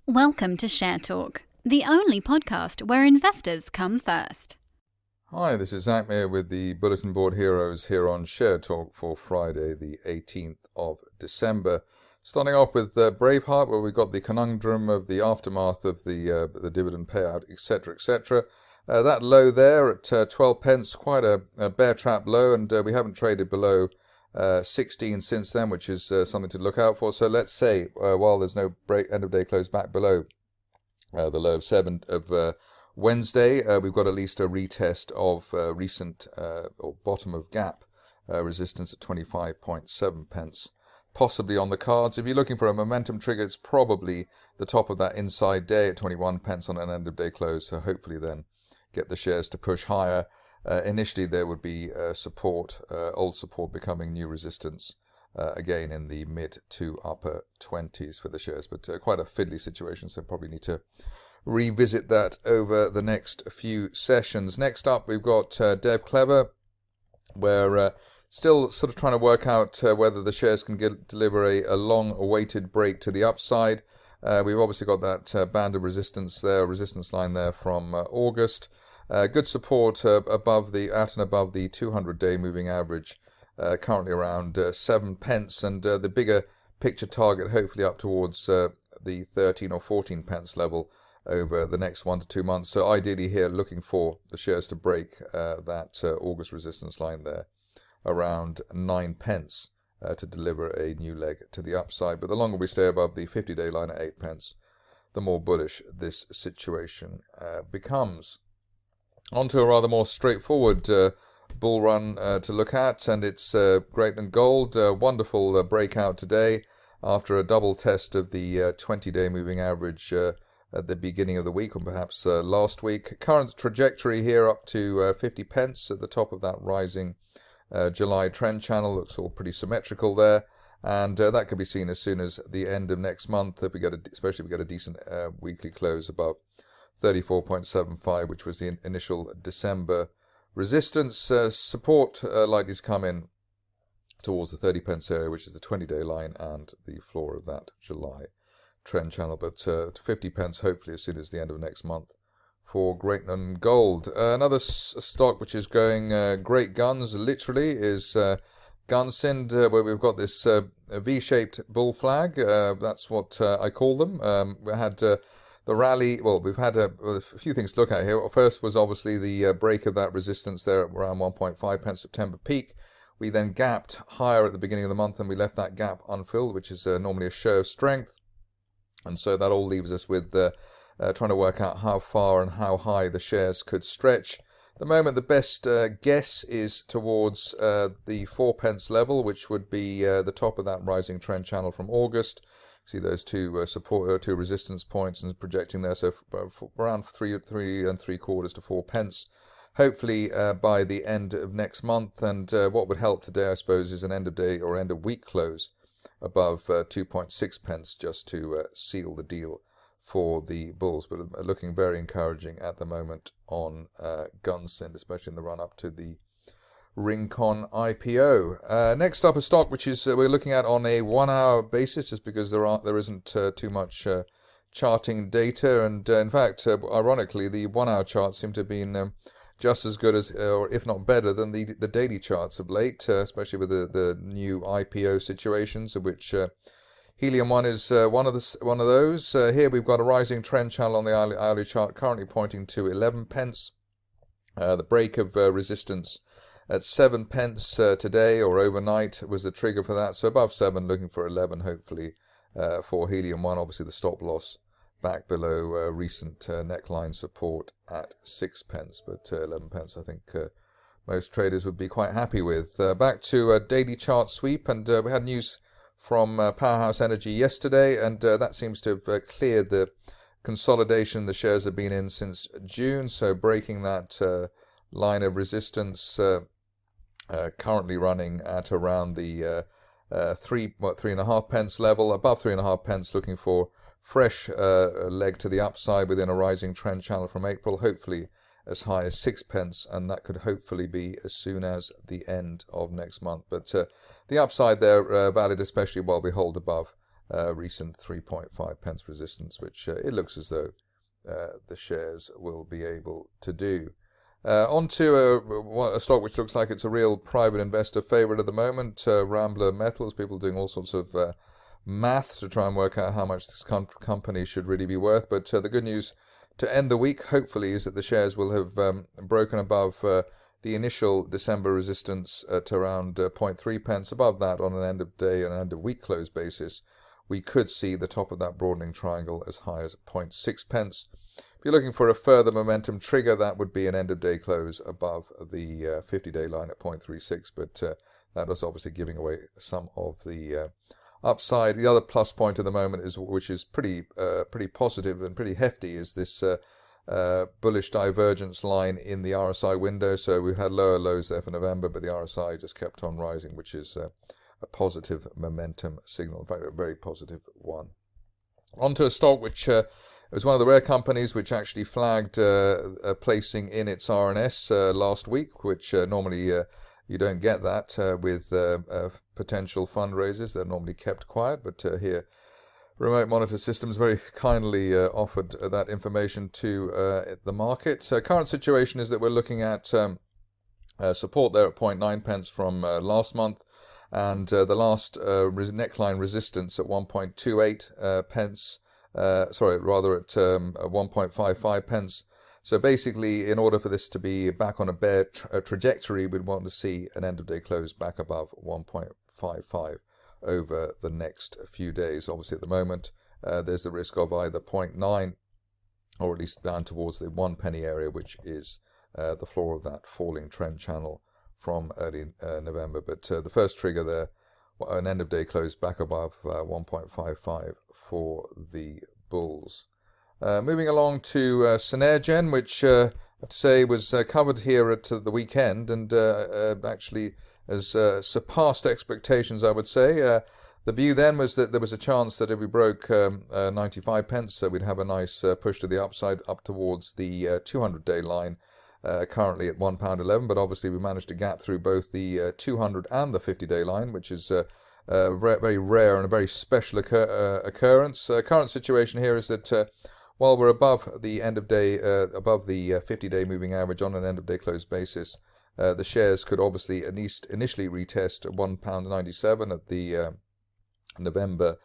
Welcome to Share Talk, the only podcast where investors come first. Hi, this is Zak Mir with the Bulletin Board Heroes here on Share Talk for Friday, the 18th of December. Starting off with Braveheart, where we've got the conundrum of the aftermath of the dividend payout, etc., etc. That low there at 12 pence, quite a bear trap low, and we haven't traded below 16 since then, which is something to look out for. So let's say, while there's no end of day close back below the low of 7 of Wednesday, we've got at least a retest of recent or bottom of gap resistance at 25.7 pence, possibly on the cards. If you're looking for a momentum trigger, it's probably the top of that inside day at 21 pence on an end of day close. So hopefully then get the shares to push higher. Initially there would be support, old support becoming new resistance, again in the mid to upper 20s for the shares, but quite a fiddly situation, so probably need to revisit that over the next few sessions. Next up, we've got Dev Clever, where still sort of trying to work out whether the shares can deliver a long-awaited break to the upside. We've obviously got that band of resistance there, resistance line there from August. Good support at and above the 200-day moving average, currently around 7 pence, and the bigger picture target hopefully up towards the 13 or 14 pence level over the next 1 to 2 months. So ideally here looking for the shares to break that August resistance line there around 9 pence to deliver a new leg to the upside. But the longer we stay above the 50-day line at 8 pence, the more bullish this situation becomes. Onto a rather more straightforward bull run to look at, and it's Greatland Gold. Wonderful breakout today after a double test of the 20-day moving average at the beginning of the week, or perhaps last week. Current trajectory here up to 50 pence at the top of that rising July trend channel. Looks all pretty symmetrical there, and that could be seen as soon as the end of next month, if we get especially if we get a decent weekly close above 34.75, which was the initial December resistance. Support likely to come in towards the 30 pence area, which is the 20-day line and the floor of that July trend channel. But to 50 pence, hopefully as soon as the end of next month for Greatland Gold. Another stock which is going great guns, literally, is Gunsynd, where we've got this V-shaped bull flag. That's what I call them. We had the rally, well, we've had a few things to look at here. First was obviously the break of that resistance there at around 1.5 pence September peak. We then gapped higher at the beginning of the month, and we left that gap unfilled, which is normally a show of strength. And so that all leaves us with trying to work out how far and how high the shares could stretch. At the moment, the best guess is towards the 4 pence level, which would be the top of that rising trend channel from August. See those two two resistance points and projecting there, so around 3 3/4 to 4 pence. Hopefully by the end of next month, and what would help today, I suppose, is an end of day or end of week close above 2.6 pence, just to seal the deal for the bulls. But looking very encouraging at the moment on Gunsynd, especially in the run up to the Rincon IPO. Next up, a stock which is we're looking at on a 1 hour basis, just because there isn't too much charting data, and in fact, ironically, the 1 hour charts seem to have been just as good as, or if not better than the daily charts of late, especially with the new IPO situations, of which Helium One is one of those. Here we've got a rising trend channel on the hourly chart, currently pointing to 11 pence. The break of resistance at 7 pence today or overnight was the trigger for that. So above 7, looking for 11, hopefully, for Helium One. Obviously, the stop loss back below recent neckline support at 6 pence, but 11 pence, I think most traders would be quite happy with. Back to a daily chart sweep, and we had news from Powerhouse Energy yesterday, and that seems to have cleared the consolidation the shares have been in since June. So breaking that line of resistance, currently running at around the 3.5 pence level, above 3.5 pence, looking for fresh leg to the upside within a rising trend channel from April, hopefully as high as 6 pence, and that could hopefully be as soon as the end of next month. But the upside there valid especially while we hold above recent 3.5 pence resistance, which it looks as though the shares will be able to do. On to a stock which looks like it's a real private investor favorite at the moment, Rambler Metals. People doing all sorts of math to try and work out how much this company should really be worth. But the good news to end the week, hopefully, is that the shares will have broken above the initial December resistance at around 0.3 pence. Above that, on an end of day and end of week close basis, we could see the top of that broadening triangle as high as 0.6 pence. If you're looking for a further momentum trigger, that would be an end of day close above the 50-day line at 0.36, but that was obviously giving away some of the upside. The other plus point at the moment, which is pretty positive and pretty hefty, is this bullish divergence line in the RSI window. So we had lower lows there for November, but the RSI just kept on rising, which is a positive momentum signal, in fact, a very positive one. On to a stock which was one of the rare companies which actually flagged a placing in its RNS last week, which normally you don't get that with potential fundraisers. They're normally kept quiet, but here Remote Monitor Systems very kindly offered that information to the market. Current situation is that we're looking at support there at 0.9 pence from last month, and the last neckline resistance at 1.28 pence. Rather at 1.55 pence. So basically, in order for this to be back on a bear trajectory, we'd want to see an end-of-day close back above 1.55 over the next few days. Obviously, at the moment, there's the risk of either 0.9 or at least down towards the 1 penny area, which is the floor of that falling trend channel from early November. But the first trigger there, an end-of-day close back above 1.55 for the bulls. Moving along to Synergen, which I have to say was covered here at the weekend and actually has surpassed expectations, I would say. The view then was that there was a chance that if we broke 95 pence, we'd have a nice push to the upside up towards the 200-day line, currently at £1.11, but obviously we managed to gap through both the 200 and the 50-day line, which is very rare and a very special occurrence. Current situation here is that while we're above the end of day, above the 50-day moving average on an end of day close basis, the shares could obviously at least initially retest £1.97 at the November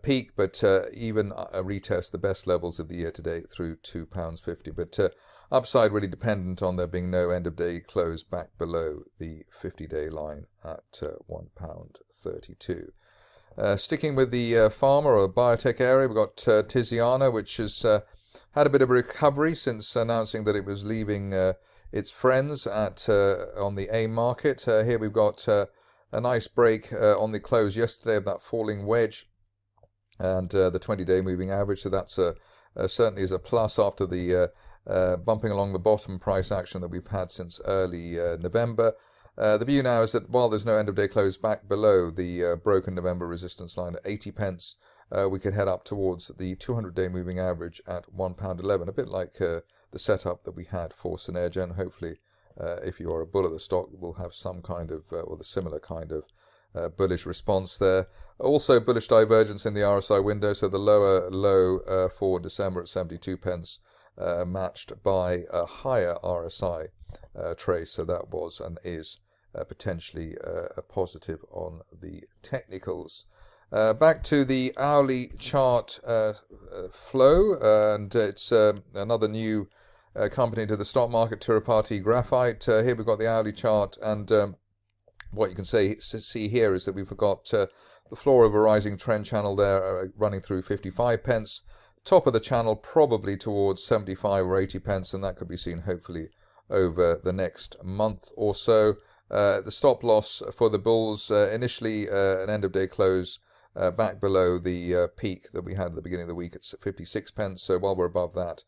peak, but even retest the best levels of the year to date through £2.50. But upside really dependent on there being no end of day close back below the 50-day line at £1.32. Sticking with the pharma or biotech area, we've got Tiziana, which has had a bit of a recovery since announcing that it was leaving its friends at on the AIM market. Here we've got a nice break on the close yesterday of that falling wedge and the 20-day moving average. So that's certainly is a plus after the bumping along the bottom price action that we've had since early November. The view now is that while there's no end-of-day close back below the broken November resistance line at 80 pence, we could head up towards the 200-day moving average at £1.11, a bit like the setup that we had for Synergen. Hopefully, if you are a bull of the stock, you will have some kind of, or the similar kind of bullish response there. Also, bullish divergence in the RSI window, so the lower low for December at 72 pence matched by a higher RSI trace, so that was and is potentially a positive on the technicals. Back to the hourly chart flow, and it's another new company to the stock market, Tirupati Graphite. Here we've got the hourly chart, and what you can see here is that we've got the floor of a rising trend channel there running through 55 pence, top of the channel probably towards 75 or 80 pence, and that could be seen hopefully over the next month or so. The stop loss for the bulls, initially an end of day close back below the peak that we had at the beginning of the week at 56 pence. So while we're above that,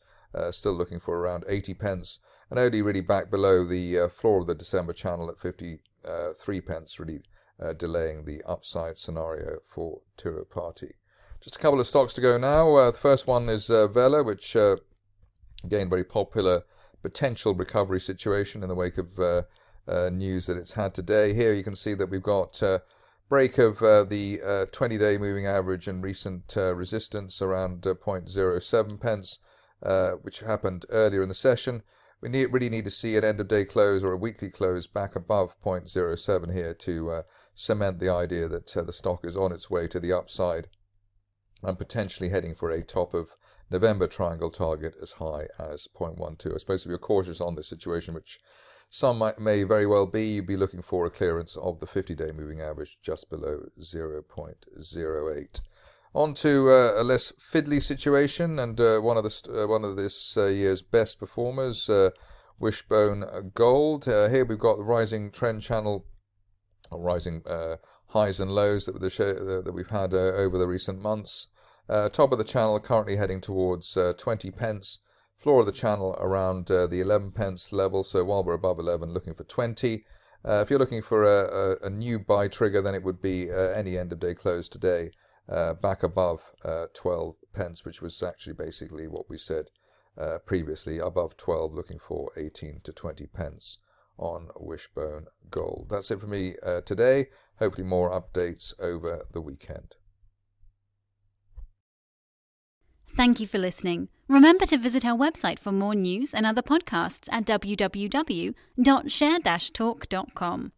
still looking for around 80 pence, and only really back below the floor of the December channel at 53 pence, really delaying the upside scenario for Tirupati. Just a couple of stocks to go now. The first one is Vela, which again, very popular potential recovery situation in the wake of news that it's had today. Here you can see that we've got break of the 20-day moving average and recent resistance around 0.07 pence, which happened earlier in the session. We really need to see an end-of-day close or a weekly close back above 0.07 here to cement the idea that the stock is on its way to the upside and potentially heading for a top of November triangle target as high as 0.12. I suppose if you're cautious on this situation, which some may very well be, you'd be looking for a clearance of the 50-day moving average just below 0.08. On to a less fiddly situation, and one of this year's best performers, Wishbone Gold. Here we've got the rising trend channel, or rising highs and lows that we've had over the recent months. Top of the channel currently heading towards 20 pence. Floor of the channel around the 11 pence level. So while we're above 11, looking for 20. If you're looking for a new buy trigger, then it would be any end of day close today, back above 12 pence, which was actually basically what we said previously. Above 12, looking for 18 to 20 pence on Wishbone Gold. That's it for me today. Hopefully more updates over the weekend. Thank you for listening. Remember to visit our website for more news and other podcasts at www.share-talk.com.